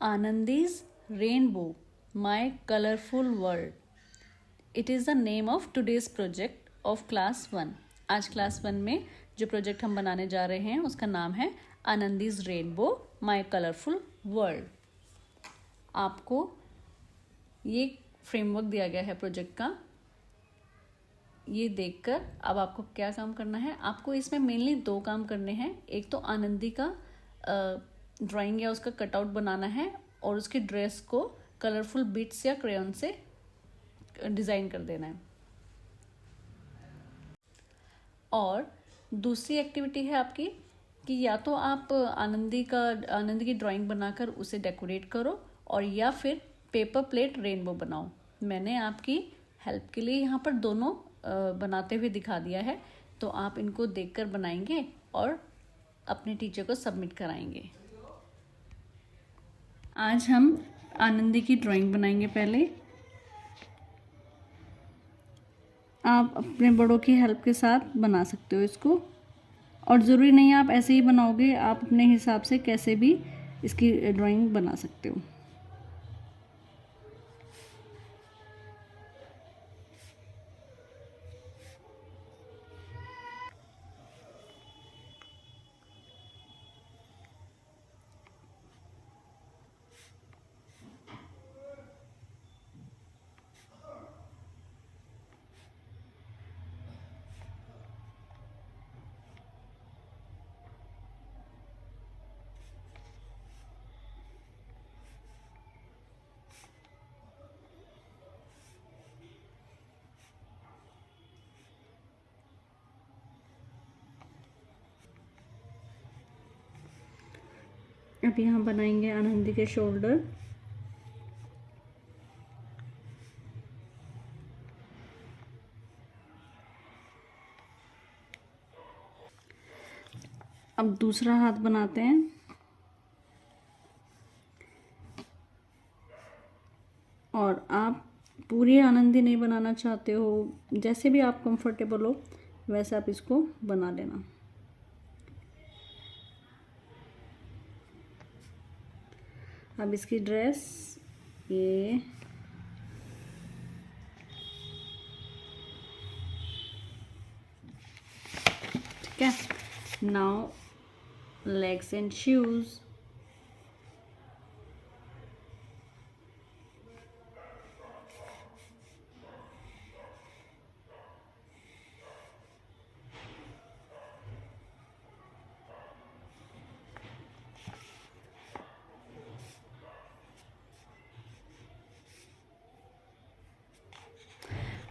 Anandi's Rainbow, My Colorful World. It is the name of today's project of class 1. आज class 1 में जो project हम बनाने जा रहे हैं उसका नाम है आनंदीज रेनबो माई कलरफुल वर्ल्ड. आपको ये फ्रेमवर्क दिया गया है प्रोजेक्ट का. ये देखकर अब आपको क्या काम करना है. आपको इसमें मेनली 2 काम करने हैं. एक तो आनंदी का ड्राइंग या उसका कटआउट बनाना है और उसकी ड्रेस को कलरफुल बीट्स या क्रेयॉन से डिज़ाइन कर देना है. और दूसरी एक्टिविटी है आपकी कि या तो आप आनंदी की ड्राइंग बनाकर उसे डेकोरेट करो और या फिर पेपर प्लेट रेनबो बनाओ. मैंने आपकी हेल्प के लिए यहाँ पर दोनों बनाते हुए दिखा दिया है, तो आप इनको देखकर बनाएंगे और अपने टीचर को सबमिट कराएंगे. आज हम आनंदी की ड्राइंग बनाएंगे. पहले आप अपने बड़ों की हेल्प के साथ बना सकते हो इसको, और ज़रूरी नहीं आप ऐसे ही बनाओगे, आप अपने हिसाब से कैसे भी इसकी ड्राइंग बना सकते हो. अब यहाँ बनाएंगे आनंदी के शोल्डर. अब दूसरा हाथ बनाते हैं. और आप पूरी आनंदी नहीं बनाना चाहते हो, जैसे भी आप कंफर्टेबल हो वैसे आप इसको बना लेना. अब इसकी ड्रेस ये ठीक है. Now legs and shoes.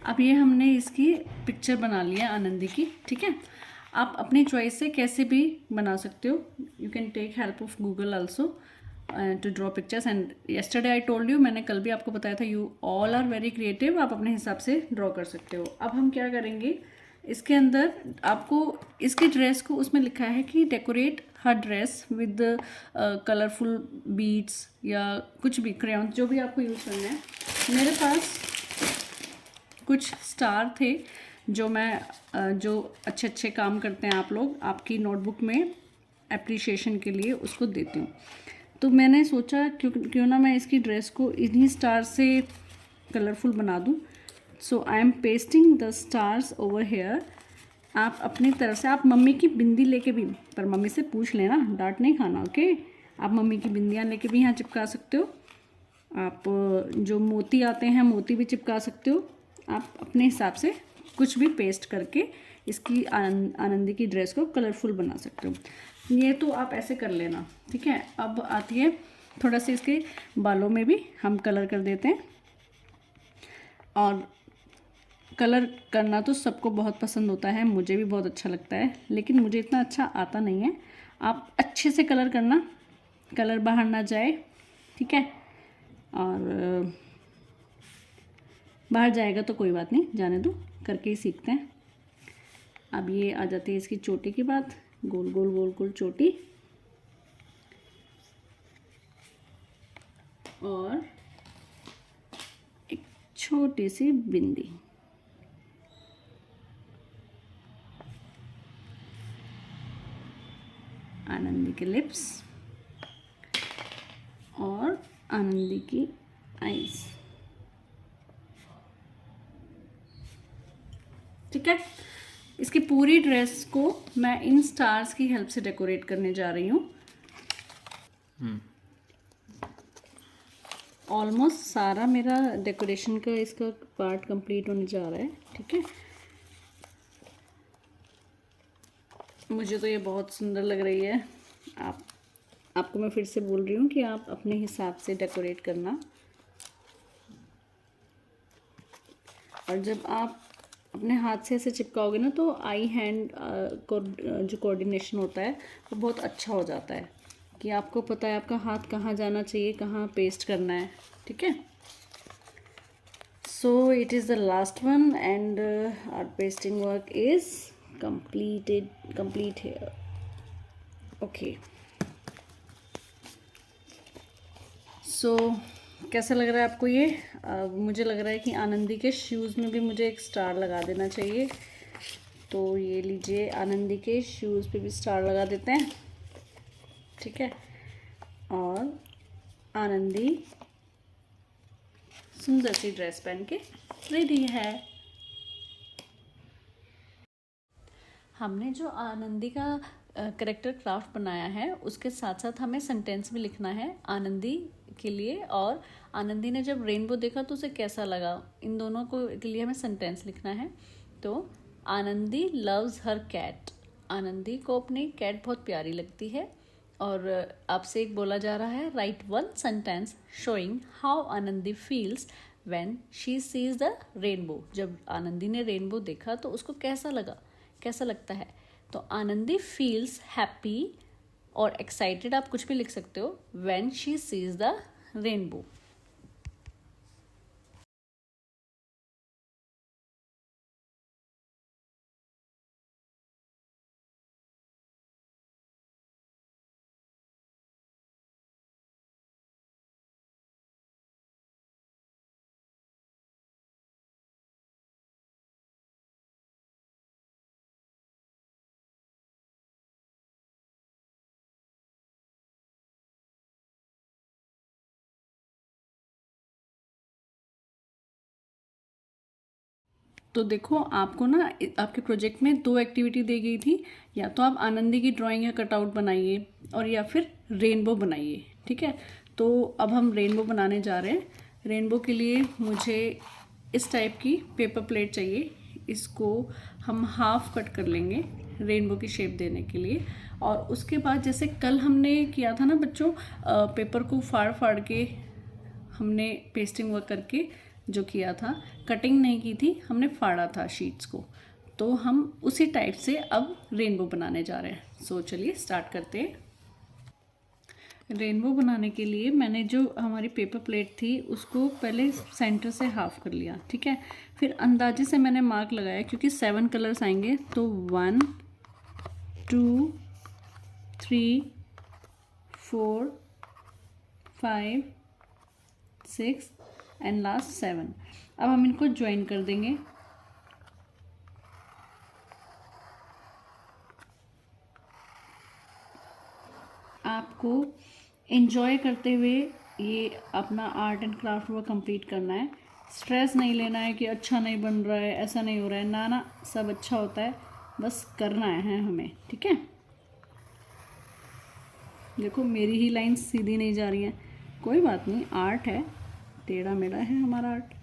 अब ये हमने इसकी पिक्चर बना लिया आनंदी की. ठीक है, आप अपनी चॉइस से कैसे भी बना सकते हो. You can take help of Google also to draw pictures. And yesterday I told you, मैंने कल भी आपको बताया था, you all are very creative. आप अपने हिसाब से ड्रॉ कर सकते हो. अब हम क्या करेंगे, इसके अंदर आपको इसकी ड्रेस को, उसमें लिखा है कि decorate her dress with colourful beads या कुछ भी क्रेयॉन, जो भी आपको यूज़ करना है. मेरे पास कुछ स्टार थे जो मैं जो अच्छे अच्छे काम करते हैं आप लोग आपकी नोटबुक में एप्रिशिएशन के लिए उसको देती हूँ. तो मैंने सोचा क्यों ना मैं इसकी ड्रेस को इन्हीं स्टार से कलरफुल बना दूँ. So I am pasting the stars over here. आप अपनी तरफ से, आप मम्मी की बिंदी लेके भी, पर मम्मी से पूछ लेना, डांट नहीं खाना. ओके, आप मम्मी की बिंदियाँ लेके भी यहाँ चिपका सकते हो. आप जो मोती आते हैं मोती भी चिपका सकते हो. आप अपने हिसाब से कुछ भी पेस्ट करके इसकी आनंदी की ड्रेस को कलरफुल बना सकते हो. ये तो आप ऐसे कर लेना. ठीक है, अब आती है थोड़ा सा इसके बालों में भी हम कलर कर देते हैं. और कलर करना तो सबको बहुत पसंद होता है, मुझे भी बहुत अच्छा लगता है, लेकिन मुझे इतना अच्छा आता नहीं है. आप अच्छे से कलर करना, कलर बाहर ना जाए. ठीक है, और बाहर जाएगा तो कोई बात नहीं, जाने दो, करके ही सीखते हैं. अब ये आ जाती है इसकी चोटी की बात. गोल गोल गोल गोल चोटी और एक छोटी सी बिंदी. आनंदी के लिप्स और आनंदी की आईज। ठीक है, इसकी पूरी ड्रेस को मैं इन स्टार्स की हेल्प से डेकोरेट करने जा रही हूँ। ऑलमोस्ट सारा मेरा डेकोरेशन का इसका पार्ट कंप्लीट होने जा रहा है। ठीक है, मुझे तो ये बहुत सुंदर लग रही है। आपको मैं फिर से बोल रही हूँ कि आप अपने हिसाब से डेकोरेट करना। और जब आप अपने हाथ से ऐसे चिपकाओगे ना तो आई हैंड को जो कोऑर्डिनेशन होता है वो बहुत अच्छा हो जाता है कि आपको पता है आपका हाथ कहाँ जाना चाहिए, कहाँ पेस्ट करना है। ठीक है, so it is the last one and our pasting work is complete here. Okay, so कैसा लग रहा है आपको ये? मुझे लग रहा है कि आनंदी के शूज़ में भी मुझे एक स्टार लगा देना चाहिए। तो ये लीजिए, आनंदी के शूज़ पे भी स्टार लगा देते हैं। ठीक है, और आनंदी सुंदर सी ड्रेस पहन के रेडी है। हमने जो आनंदी का करेक्टर क्राफ्ट बनाया है उसके साथ साथ हमें सेंटेंस भी लिखना है आनंदी के लिए। और आनंदी ने जब रेनबो देखा तो उसे कैसा लगा, इन दोनों को के लिए हमें सेंटेंस लिखना है। तो Anandi loves her cat, Anandi को अपनी कैट बहुत प्यारी लगती है। और आपसे एक बोला जा रहा है, right one sentence showing how Anandi feels when she sees the rainbow. जब आनंदी ने रेनबो देखा तो उसको कैसा लगा, कैसा लगता है। तो आनंदी फील्स हैप्पी और एक्साइटेड, आप कुछ भी लिख सकते हो, when she sees the rainbow. तो देखो, आपको ना आपके प्रोजेक्ट में 2 एक्टिविटी दी गई थी, या तो आप आनंदी की ड्राइंग या कटआउट बनाइए और या फिर रेनबो बनाइए। ठीक है, तो अब हम रेनबो बनाने जा रहे हैं। रेनबो के लिए मुझे इस टाइप की पेपर प्लेट चाहिए। इसको हम हाफ कट कर लेंगे रेनबो की शेप देने के लिए। और उसके बाद जैसे कल हमने किया था ना बच्चों, पेपर को फाड़ फाड़ के हमने पेस्टिंग वर्क करके जो किया था, कटिंग नहीं की थी, हमने फाड़ा था शीट्स को। तो हम उसी टाइप से अब रेनबो बनाने जा रहे हैं। सो चलिए स्टार्ट करते हैं। रेनबो बनाने के लिए मैंने जो हमारी पेपर प्लेट थी उसको पहले सेंटर से हाफ कर लिया। ठीक है, फिर अंदाजे से मैंने मार्क लगाया क्योंकि 7 कलर्स आएंगे। तो 1 2 3 4 5 6 एंड लास्ट 7। अब हम इनको ज्वाइन कर देंगे। आपको एंजॉय करते हुए ये अपना art and craft work complete करना है। स्ट्रेस नहीं लेना है कि अच्छा नहीं बन रहा है, ऐसा नहीं हो रहा है, ना ना, सब अच्छा होता है, बस करना है हमें। ठीक है, देखो मेरी ही लाइंस सीधी नहीं जा रही हैं, कोई बात नहीं, आर्ट है, टेढ़ा मेढ़ा है हमारा आर्ट।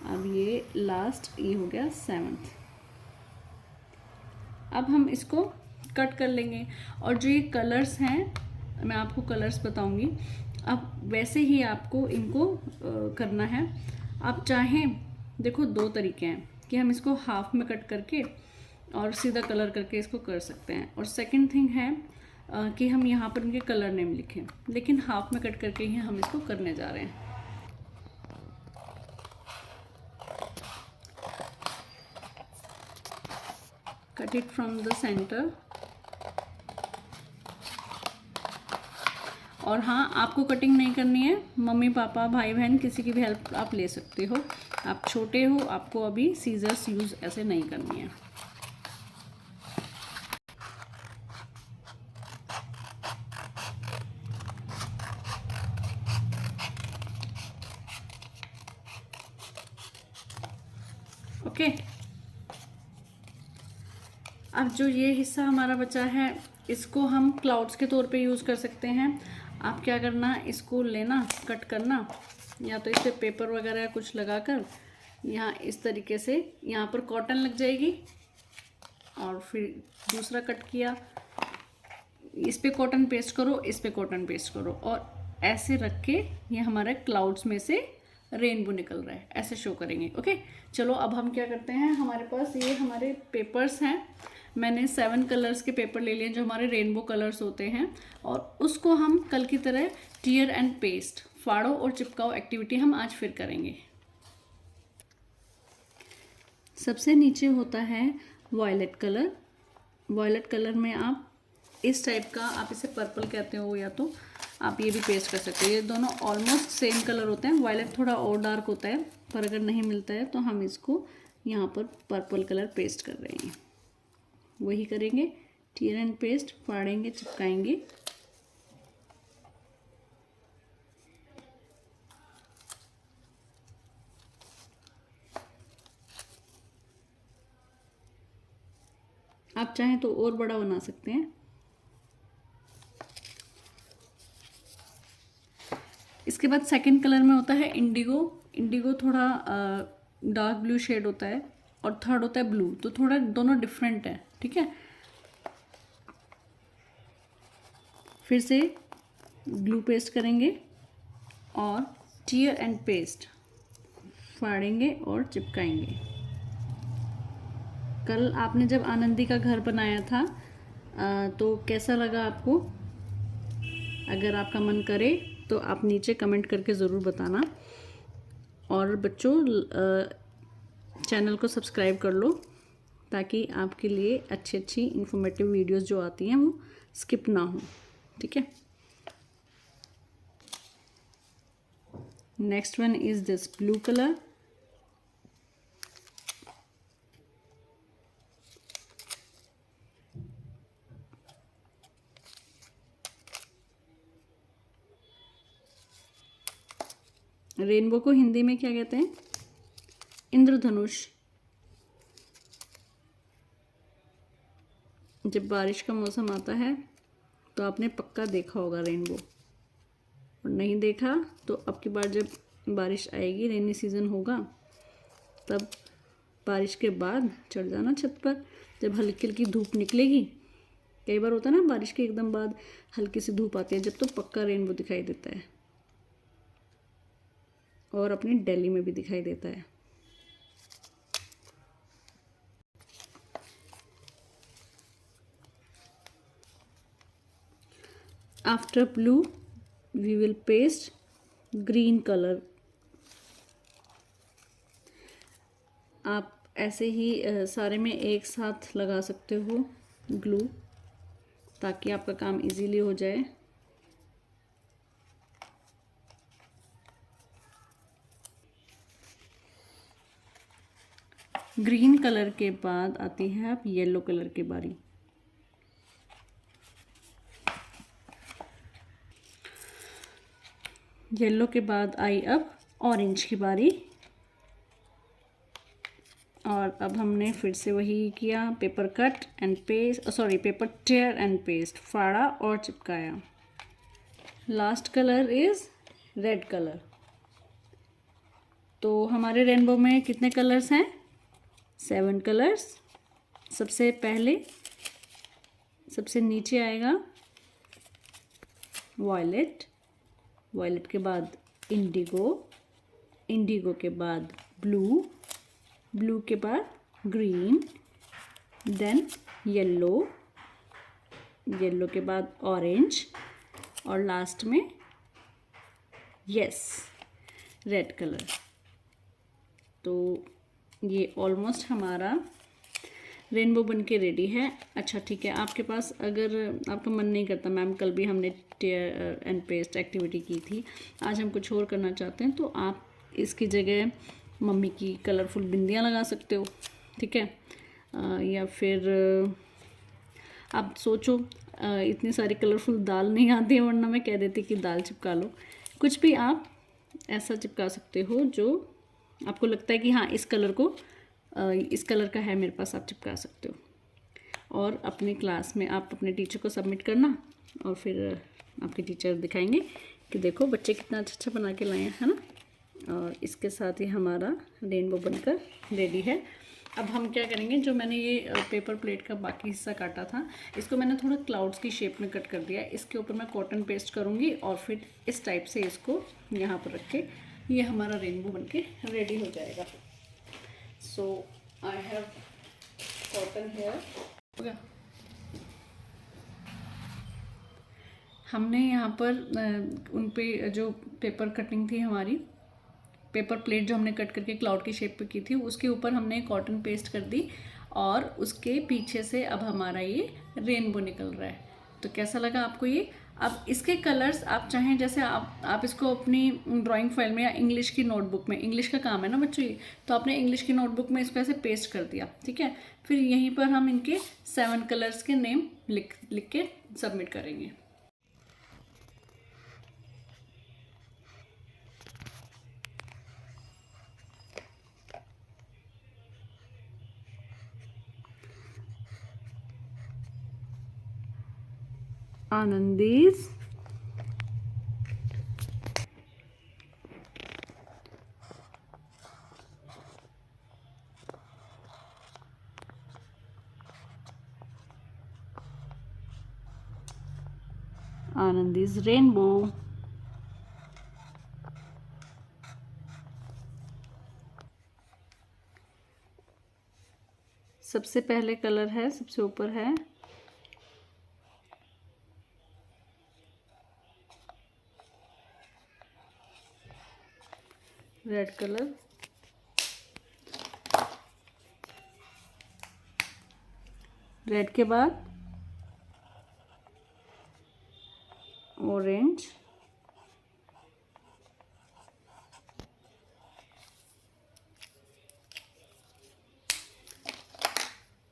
अब ये लास्ट, ये हो गया 7th। अब हम इसको कट कर लेंगे। और जो ये कलर्स हैं, मैं आपको कलर्स बताऊंगी। अब वैसे ही आपको इनको करना है। आप चाहें, देखो 2 तरीके हैं कि हम इसको हाफ में कट करके और सीधा कलर करके इसको कर सकते हैं। और सेकंड थिंग है कि हम यहाँ पर इनके कलर नेम लिखें, लेकिन हाफ में कट करके ही हम इसको करने जा रहे हैं। Cut it from the centre. और हाँ, आपको कटिंग नहीं करनी है, मम्मी पापा भाई बहन किसी की भी हेल्प आप ले सकते हो। आप छोटे हो, आपको अभी सीजर्स यूज़ ऐसे नहीं करनी है। ओके। अब जो ये हिस्सा हमारा बचा है इसको हम क्लाउड्स के तौर पे यूज़ कर सकते हैं। आप क्या करना, इसको लेना, कट करना, या तो इस पे पेपर वगैरह कुछ लगाकर यहाँ इस तरीके से यहाँ पर कॉटन लग जाएगी, और फिर दूसरा कट किया, इस पे कॉटन पेस्ट करो, इस पे कॉटन पेस्ट करो, और ऐसे रख के ये हमारे क्लाउड्स में से रेनबो निकल रहा है, ऐसे शो करेंगे। ओके, चलो अब हम क्या करते हैं, हमारे पास ये हमारे पेपर्स हैं। मैंने 7 कलर्स के पेपर ले लिए जो हमारे रेनबो कलर्स होते हैं, और उसको हम कल की तरह टीयर एंड पेस्ट, फाड़ो और चिपकाओ एक्टिविटी हम आज फिर करेंगे। सबसे नीचे होता है वॉयलेट कलर। वॉयलेट कलर में आप इस टाइप का, आप इसे पर्पल कहते हो या तो आप ये भी पेस्ट कर सकते हो। ये दोनों ऑलमोस्ट सेम कलर होते हैं। वॉयलेट थोड़ा और डार्क होता है, पर अगर नहीं मिलता है तो हम इसको यहाँ पर पर्पल कलर पेस्ट कर रहे हैं। वही करेंगे, टीयर एंड पेस्ट, फाड़ेंगे, चिपकाएंगे। आप चाहें तो और बड़ा बना सकते हैं। इसके बाद सेकंड कलर में होता है इंडिगो। इंडिगो थोड़ा डार्क ब्लू शेड होता है, और थर्ड होता है ब्लू, तो थोड़ा दोनों डिफरेंट है, ठीक है। फिर से ग्लू पेस्ट करेंगे और टीयर एंड पेस्ट, फाड़ेंगे और चिपकाएंगे। कल आपने जब आनंदी का घर बनाया था तो कैसा लगा आपको? अगर आपका मन करे तो आप नीचे कमेंट करके ज़रूर बताना। और बच्चों, चैनल को सब्सक्राइब कर लो ताकि आपके लिए अच्छी अच्छी इन्फॉर्मेटिव वीडियोस जो आती हैं वो स्किप ना हो, ठीक है। Next one is this blue colour. Rainbow को हिंदी में क्या कहते हैं? इंद्रधनुष। जब बारिश का मौसम आता है तो आपने पक्का देखा होगा रेनबो, और नहीं देखा तो अब की बार जब बारिश आएगी, रेनी सीज़न होगा, तब बारिश के बाद चढ़ जाना छत पर। जब हल्की हल्की धूप निकलेगी, कई बार होता है ना बारिश के एकदम बाद हल्की सी धूप आती है, जब तो पक्का रेनबो दिखाई देता है, और अपनी दिल्ली में भी दिखाई देता है। After blue we will paste green colour. आप ऐसे ही सारे में एक साथ लगा सकते हो ग्लू, ताकि आपका काम इजीली हो जाए। ग्रीन कलर के बाद आती है अब येलो कलर की बारी। येलो के बाद आई अब ऑरेंज की बारी, और अब हमने फिर से वही किया, paper cut and paste, sorry paper tear and paste, फाड़ा और चिपकाया। Last colour is red colour. तो हमारे रेनबो में कितने कलर्स हैं? 7 कलर्स। सबसे पहले सबसे नीचे आएगा वॉयलेट, वॉयलेट के बाद इंडिगो, इंडिगो के बाद ब्लू, ब्लू के बाद ग्रीन, देन येलो, येलो के बाद ऑरेंज, और लास्ट में यस रेड कलर। तो ये ऑलमोस्ट हमारा रेनबो बन के रेडी है। अच्छा ठीक है, आपके पास अगर आपका मन नहीं करता, मैम कल भी हमने टेयर एंड पेस्ट एक्टिविटी की थी, आज हम कुछ और करना चाहते हैं, तो आप इसकी जगह मम्मी की कलरफुल बिंदियाँ लगा सकते हो, ठीक है। या फिर आप सोचो, इतनी सारी कलरफुल दाल नहीं आती है, वरना मैं कह देती कि दाल चिपका लो। कुछ भी आप ऐसा चिपका सकते हो जो आपको लगता है कि हाँ इस कलर को इस कलर का है मेरे पास, आप चिपका सकते हो। और अपने क्लास में आप अपने टीचर को सबमिट करना, और फिर आपके टीचर दिखाएंगे कि देखो बच्चे कितना अच्छा अच्छा बना के लाए हैं, है ना। और इसके साथ ही हमारा रेनबो बनकर रेडी है। अब हम क्या करेंगे, जो मैंने ये पेपर प्लेट का बाकी हिस्सा काटा था, इसको मैंने थोड़ा क्लाउड्स की शेप में कट कर दिया है। इसके ऊपर मैं कॉटन पेस्ट करूँगी और फिर इस टाइप से इसको यहाँ पर रख के ये हमारा रेनबो बनके रेडी हो जाएगा। सो आई हैव कॉटन हेयर। हमने यहाँ पर उन पे जो पेपर कटिंग थी हमारी, पेपर प्लेट जो हमने कट करके क्लाउड की शेप पे की थी, उसके ऊपर हमने कॉटन पेस्ट कर दी और उसके पीछे से अब हमारा ये रेनबो निकल रहा है। तो कैसा लगा आपको ये? अब इसके कलर्स आप चाहें, जैसे आप इसको अपनी ड्राइंग फाइल में या इंग्लिश की नोटबुक में, इंग्लिश का काम है ना बच्चों ये, तो आपने इंग्लिश की नोटबुक में इसको ऐसे पेस्ट कर दिया, ठीक है। फिर यहीं पर हम इनके 7 कलर्स के नेम लिख के सबमिट करेंगे। Anandi's rainbow। सबसे पहले कलर है, सबसे ऊपर है रेड कलर, रेड के बाद ऑरेंज,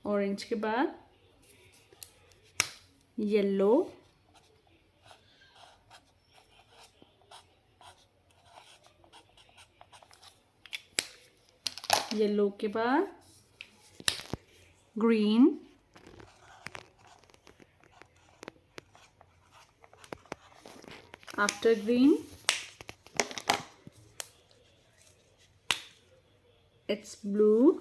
ऑरेंज के बाद येलो, येलो के बाद green, after green it's blue,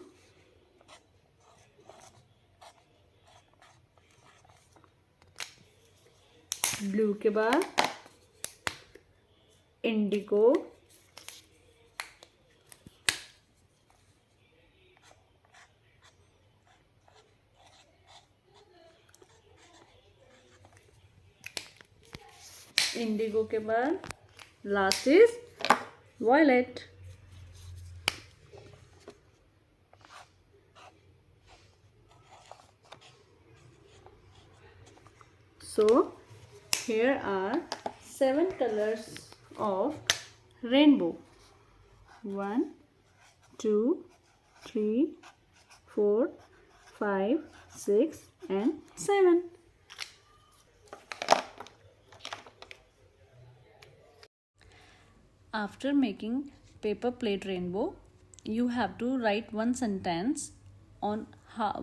blue के बाद इंडिगो, इंडिगो के बाद last is violet. So here are 7 colors of rainbow. 1, 2, 3, 4, 5, 6 and 7. After making paper plate rainbow, you have to write one sentence on how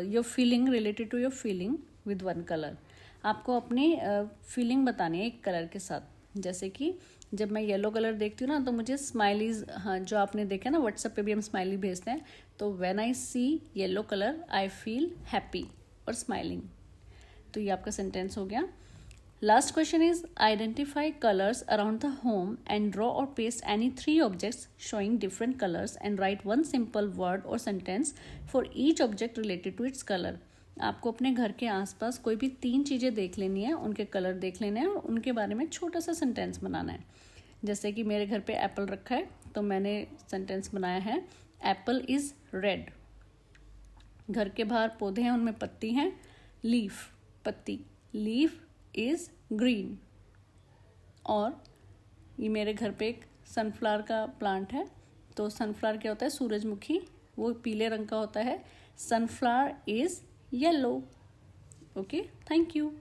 your feeling related to your feeling with one color. आपको अपनी feeling बतानी है एक colour के साथ। जैसे कि जब मैं येलो कलर देखती हूँ ना, तो मुझे स्माइलीज, हाँ जो आपने देखा ना व्हाट्सएप पे भी हम स्माइली भेजते हैं, तो when I see yellow colour I feel happy और स्माइलिंग। तो ये आपका सेंटेंस हो गया। Last question is identify colours around the home and draw or paste any 3 objects showing different colours and write 1 simple word or sentence for each object related to its colour. आपको अपने घर के आसपास कोई भी 3 चीज़ें देख लेनी है, उनके कलर देख लेने हैं और उनके बारे में छोटा सा सेंटेंस बनाना है। जैसे कि मेरे घर पे एप्पल रखा है, तो मैंने सेंटेंस बनाया है एप्पल इज़ रेड। घर के बाहर पौधे हैं, उनमें पत्ती हैं, लीफ पत्ती, लीफ इज़ ग्रीन। और ये मेरे घर पे एक सनफ्लावर का प्लांट है, तो सनफ्लावर क्या होता है, सूरजमुखी, वो पीले रंग का होता है। Sunflower is yellow. Okay, thank you.